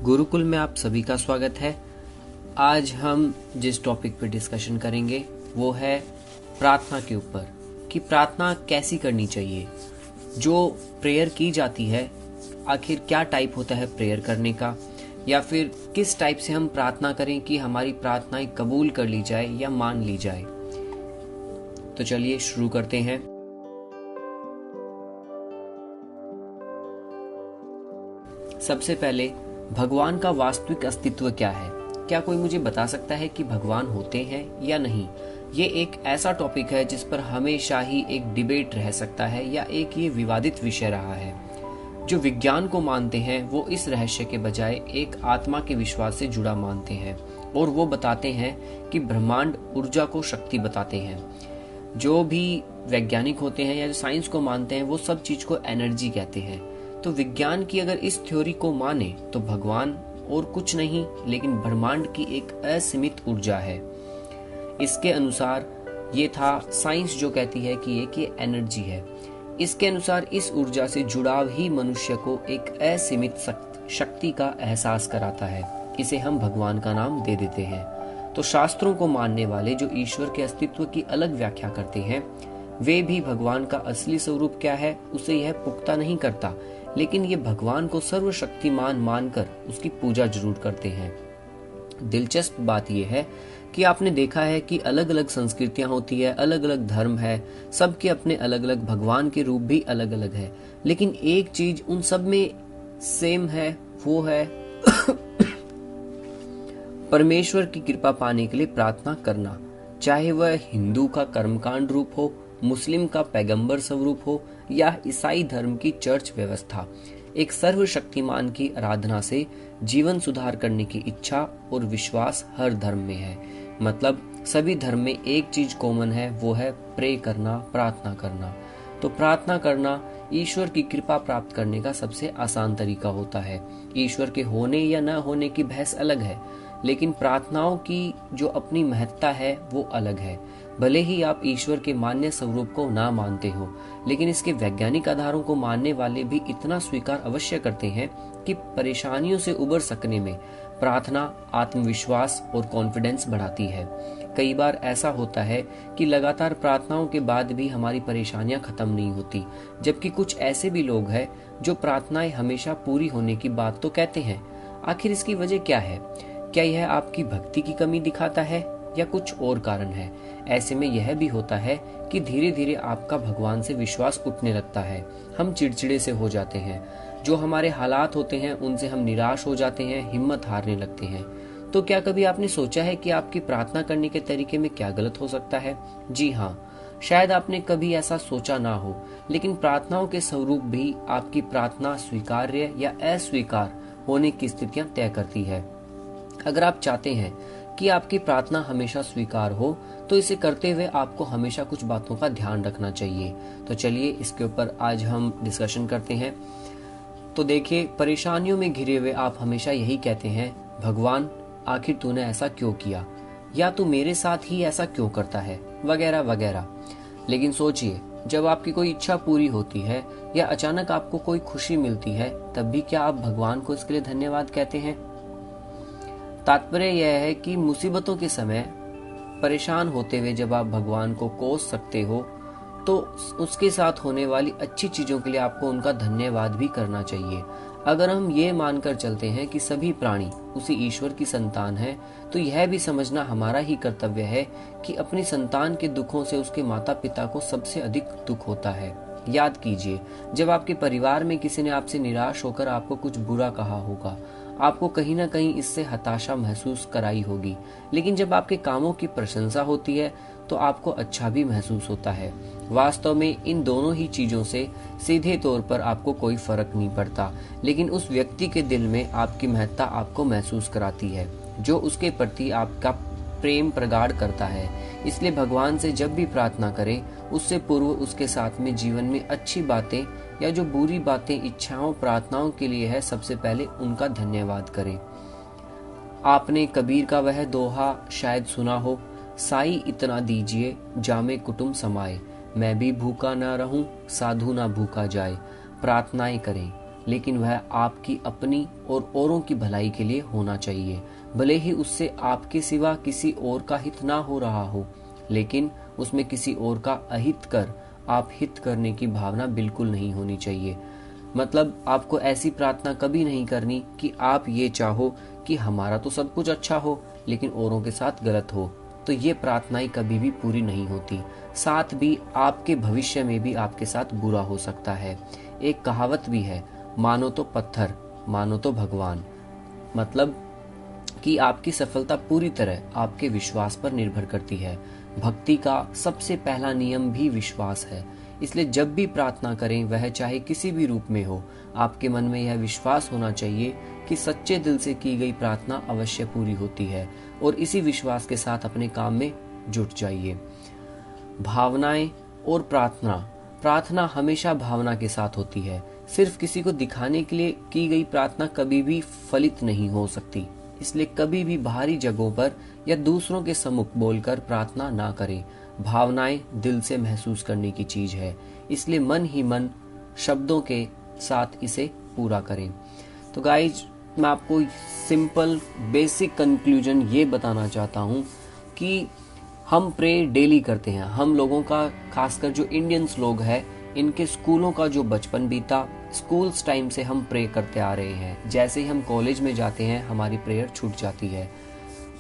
गुरुकुल में आप सभी का स्वागत है। आज हम जिस टॉपिक पर डिस्कशन करेंगे वो है प्रार्थना के ऊपर कि प्रार्थना कैसी करनी चाहिए। जो प्रेयर की जाती है आखिर क्या टाइप होता है प्रेयर करने का, या फिर किस टाइप से हम प्रार्थना करें कि हमारी प्रार्थनाएं कबूल कर ली जाए या मान ली जाए। तो चलिए शुरू करते हैं। सबसे पहले भगवान का वास्तविक अस्तित्व क्या है? क्या कोई मुझे बता सकता है कि भगवान होते हैं या नहीं? ये एक ऐसा टॉपिक है जिस पर हमेशा ही एक डिबेट रह सकता है या एक ये विवादित विषय रहा है। जो विज्ञान को मानते हैं वो इस रहस्य के बजाय एक आत्मा के विश्वास से जुड़ा मानते हैं और वो बताते हैं कि ब्रह्मांड ऊर्जा को शक्ति बताते हैं। जो भी वैज्ञानिक होते हैं या जो साइंस को मानते हैं वो सब चीज को एनर्जी कहते हैं। तो विज्ञान की अगर इस थ्योरी को माने तो भगवान और कुछ नहीं लेकिन ब्रह्मांड की एक असीमित ऊर्जा है। इसके अनुसार ये था साइंस जो कहती है कि ये एनर्जी है। इसके अनुसार इस ऊर्जा से जुड़ाव ही मनुष्य को एक असीमित शक्ति का एहसास कराता है। इसे हम भगवान का नाम दे देते हैं। तो शास्त्रों को मानने वाले जो ईश्वर के अस्तित्व की अलग व्याख्या करते हैं वे भी भगवान का असली स्वरूप क्या है उसे यह पुख्ता नहीं करता, लेकिन ये भगवान को सर्वशक्तिमान मानकर उसकी पूजा जरूर करते हैं। दिलचस्प बात यह है कि आपने देखा है कि अलग अलग संस्कृतियां होती है, अलग अलग धर्म है, सबके अपने अलग अलग भगवान के रूप भी अलग अलग है, लेकिन एक चीज उन सब में सेम है, वो है परमेश्वर की कृपा पाने के लिए प्रार्थना करना। चाहे वह हिंदू का कर्मकांड रूप हो, मुस्लिम का पैगंबर स्वरूप हो या ईसाई धर्म की चर्च व्यवस्था, एक सर्वशक्तिमान की आराधना से जीवन सुधार करने की इच्छा और विश्वास हर धर्म में है। मतलब सभी धर्म में एक चीज कॉमन है, वो है प्रे करना, प्रार्थना करना। तो प्रार्थना करना ईश्वर की कृपा प्राप्त करने का सबसे आसान तरीका होता है। ईश्वर के होने या न होने की बहस अलग है, लेकिन प्रार्थनाओं की जो अपनी महत्ता है वो अलग है। भले ही आप ईश्वर के मान्य स्वरूप को ना मानते हो, लेकिन इसके वैज्ञानिक आधारों को मानने वाले भी इतना स्वीकार अवश्य करते हैं कि परेशानियों से उबर सकने में प्रार्थना आत्मविश्वास और कॉन्फिडेंस बढ़ाती है। कई बार ऐसा होता है कि लगातार प्रार्थनाओं के बाद भी हमारी परेशानियां खत्म नहीं होती, जबकि कुछ ऐसे भी लोग हैं जो प्रार्थनाएं हमेशा पूरी होने की बात तो कहते हैं। आखिर इसकी वजह क्या है? क्या यह आपकी भक्ति की कमी दिखाता है या कुछ और कारण है? ऐसे में यह भी होता है कि धीरे धीरे आपका भगवान से विश्वास उठने लगता है। हम चिड़चिड़े से हो जाते हैं, जो हमारे हालात होते हैं उनसे हम निराश हो जाते हैं, हिम्मत हारने लगते हैं। तो क्या कभी आपने सोचा है कि आपकी प्रार्थना करने के तरीके में क्या गलत हो सकता है? जी हाँ, शायद आपने कभी ऐसा सोचा ना हो, लेकिन प्रार्थनाओं के स्वरूप भी आपकी प्रार्थना स्वीकार्य या अस्वीकार होने की स्थितियां तय करती है। अगर आप चाहते हैं कि आपकी प्रार्थना हमेशा स्वीकार हो तो इसे करते हुए आपको हमेशा कुछ बातों का ध्यान रखना चाहिए। तो चलिए इसके ऊपर आज हम डिस्कशन करते हैं। तो देखिए, परेशानियों में घिरे हुए आप हमेशा यही कहते हैं, भगवान आखिर तूने ऐसा क्यों किया, या तू मेरे साथ ही ऐसा क्यों करता है, वगैरह वगैरह। लेकिन सोचिए, जब आपकी कोई इच्छा पूरी होती है या अचानक आपको कोई खुशी मिलती है, तब भी क्या आप भगवान को इसके लिए धन्यवाद कहते हैं? तात्पर्य यह है कि मुसीबतों के समय परेशान होते हुए जब आप भगवान को कोस सकते हो तो उसके साथ होने वाली अच्छी चीजों के लिए आपको उनका धन्यवाद भी करना चाहिए। अगर हम ये मानकर चलते हैं कि सभी प्राणी उसी ईश्वर की संतान हैं, तो यह भी समझना हमारा ही कर्तव्य है कि अपनी संतान के दुखों से उसके माता पिता को सबसे अधिक दुख होता है। याद कीजिए, जब आपके परिवार में किसी ने आपसे निराश होकर आपको कुछ बुरा कहा होगा, आपको कहीं ना कहीं इससे हताशा महसूस कराई होगी, लेकिन जब आपके कामों की प्रशंसा होती है तो आपको अच्छा भी महसूस होता है। वास्तव में इन दोनों ही चीजों से सीधे तौर पर आपको कोई फर्क नहीं पड़ता, लेकिन उस व्यक्ति के दिल में आपकी महत्ता आपको महसूस कराती है, जो उसके प्रति आपका प्रेम प्रगाढ़ करता है। इसलिए भगवान से जब भी प्रार्थना करें, उससे पूर्व उसके साथ में जीवन में अच्छी बातें या जो बुरी बातें इच्छाओं प्रार्थनाओं के लिए है, सबसे पहले उनका धन्यवाद करें। आपने कबीर का वह दोहा शायद सुना हो, साई इतना दीजिए जामे कुटुंब समाए, मैं भी भूखा ना रहूं साधु ना भूखा जाए। प्रार्थनाएं करें, लेकिन वह आपकी अपनी और औरों की भलाई के लिए होना चाहिए। भले ही उससे आपके सिवा किसी और का हित ना हो रहा हो, लेकिन उसमें किसी और का अहित कर आप हित करने की भावना बिल्कुल नहीं होनी चाहिए। मतलब आपको ऐसी प्रार्थना कभी नहीं करनी कि आप ये चाहो कि हमारा तो सब कुछ अच्छा हो लेकिन औरों के साथ गलत हो। तो ये प्रार्थनाएं कभी भी पूरी नहीं होती। साथ भी आपके भविष्य में भी आपके साथ बुरा हो सकता है। एक कहावत भी है, मानो तो पत्थर मानो तो भगवान। मतलब कि आपकी सफलता पूरी तरह आपके विश्वास पर निर्भर करती है। भक्ति का सबसे पहला नियम भी विश्वास है। इसलिए जब भी प्रार्थना करें, वह चाहे किसी भी रूप में हो, आपके मन में यह विश्वास होना चाहिए कि सच्चे दिल से की गई प्रार्थना अवश्य पूरी होती है, और इसी विश्वास के साथ अपने काम में जुट जाइए। भावनाएं और प्रार्थना। प्रार्थना हमेशा भावना के साथ होती है। सिर्फ किसी को दिखाने के लिए की गई प्रार्थना कभी भी फलित नहीं हो सकती। इसलिए कभी भी बाहरी जगहों पर या दूसरों के सम्मुख बोलकर प्रार्थना ना करें। भावनाएं दिल से महसूस करने की चीज है, इसलिए मन ही मन शब्दों के साथ इसे पूरा करें। तो गाइज, मैं आपको सिंपल बेसिक कंक्लूजन ये बताना चाहता हूँ कि हम प्रे डेली करते हैं। हम लोगों का, खासकर जो इंडियंस लोग हैं, इनके स्कूलों का जो बचपन बीता, स्कूल्स टाइम से हम प्रे करते आ रहे हैं। जैसे ही हम कॉलेज में जाते हैं हमारी प्रेयर छूट जाती है।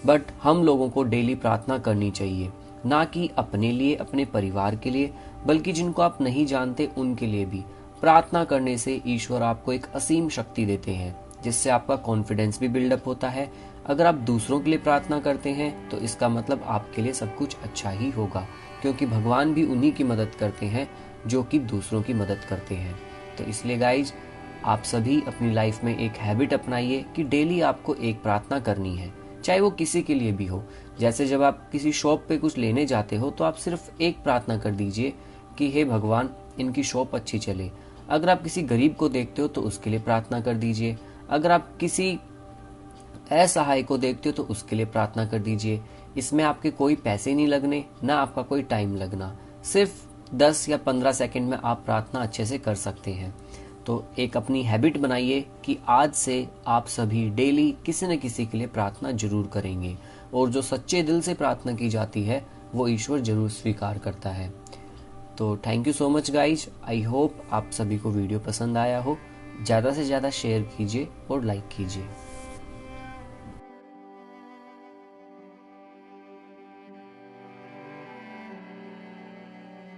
बट हम लोगों को डेली प्रार्थना करनी चाहिए, ना कि अपने लिए, अपने परिवार के लिए, बल्कि जिनको आप नहीं जानते उनके लिए भी। प्रार्थना करने से ईश्वर आपको एक असीम शक्ति देते हैं, जिससे आपका कॉन्फिडेंस भी बिल्डअप होता है। अगर आप दूसरों के लिए प्रार्थना करते हैं तो इसका मतलब आपके लिए सब कुछ अच्छा ही होगा, क्योंकि भगवान भी उन्हीं की मदद करते हैं जो कि दूसरों की मदद करते हैं। तो इसलिए गाइज, आप सभी अपनी लाइफ में एक हैबिट अपनाइए कि डेली आपको एक प्रार्थना करनी है, चाहे वो किसी के लिए भी हो। जैसे जब आप किसी शॉप पे कुछ लेने जाते हो तो आप सिर्फ एक प्रार्थना कर दीजिए कि हे भगवान, इनकी शॉप अच्छी चले। अगर आप किसी गरीब को देखते हो तो उसके लिए प्रार्थना कर दीजिए। अगर आप किसी असहाय को देखते हो तो उसके लिए प्रार्थना कर दीजिए। इसमें आपके कोई पैसे नहीं लगने, ना आपका कोई टाइम लगना। सिर्फ 10 या 15 सेकंड में आप प्रार्थना अच्छे से कर सकते हैं। तो एक अपनी हैबिट बनाइए कि आज से आप सभी डेली किसी न किसी के लिए प्रार्थना जरूर करेंगे, और जो सच्चे दिल से प्रार्थना की जाती है वो ईश्वर जरूर स्वीकार करता है। तो thank you so much guys. I hope आप सभी को वीडियो पसंद आया हो। ज़्यादा से ज़्यादा शेयर कीजिए और लाइक कीजिए।